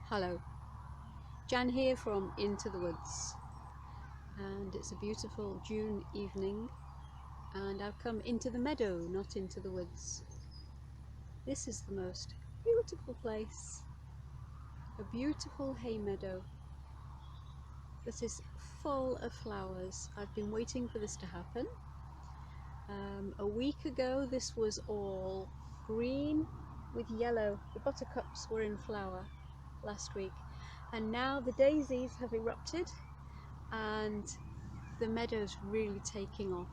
Hello, Jan here from Into the Woods, and it's a beautiful June evening and I've come into the meadow, not into the woods. This is the most beautiful place, a beautiful hay meadow that is full of flowers. I've been waiting for this to happen. A week ago this was all green with yellow. The buttercups were in flower last week, and now the daisies have erupted and the meadow's really taking off.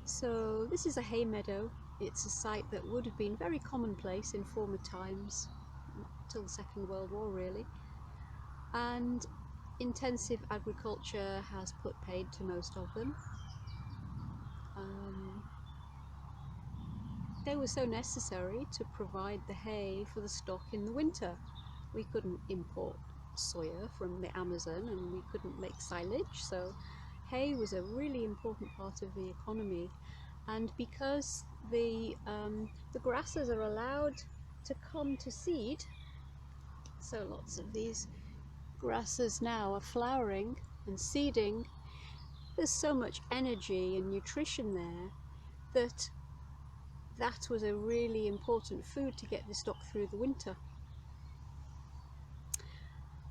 So this is a hay meadow. It's a site that would have been very commonplace in former times, till the Second World War really, and intensive agriculture has put paid to most of them. They were so necessary to provide the hay for the stock in the winter. We couldn't import soya from the Amazon and we couldn't make silage, so hay was a really important part of the economy. And because the grasses are allowed to come to seed, so lots of these grasses now are flowering and seeding, there's so much energy and nutrition there that was a really important food to get the stock through the winter.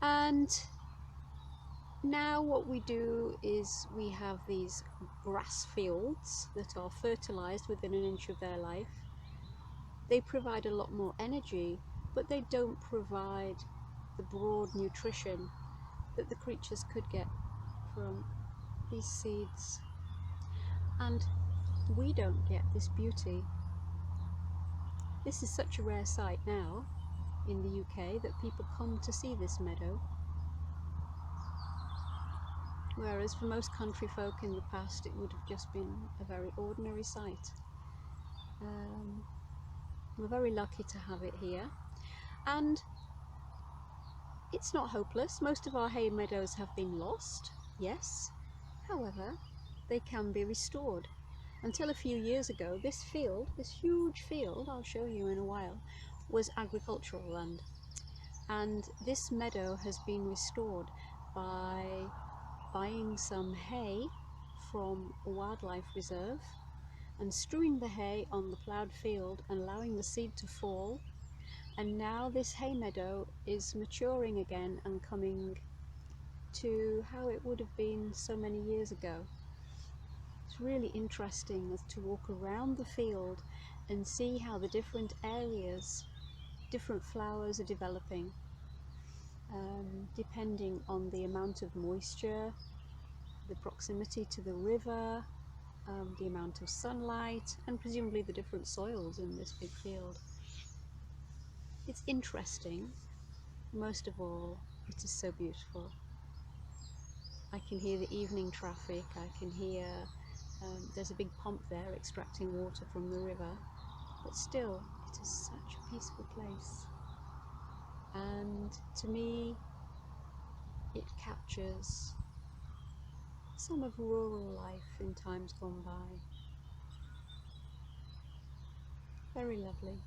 And now what we do is we have these grass fields that are fertilized within an inch of their life. They provide a lot more energy, but they don't provide the broad nutrition that the creatures could get from these seeds. And we don't get this beauty. This is such a rare sight now in the UK that people come to see this meadow. Whereas for most country folk in the past it would have just been a very ordinary sight. We're very lucky to have it here, and it's not hopeless. Most of our hay meadows have been lost, yes, however they can be restored. Until a few years ago, this field, this huge field, I'll show you in a while, was agricultural land, and this meadow has been restored by buying some hay from a wildlife reserve and strewing the hay on the ploughed field and allowing the seed to fall, and now this hay meadow is maturing again and coming to how it would have been so many years ago. It's really interesting to walk around the field and see how the different areas, different flowers are developing, depending on the amount of moisture, the proximity to the river, the amount of sunlight, and presumably the different soils in this big field. It's interesting. Most of all, it is so beautiful. I can hear the evening traffic, I can hear there's a big pump there extracting water from the river, but still it is such a peaceful place, and to me it captures some of rural life in times gone by. Very lovely.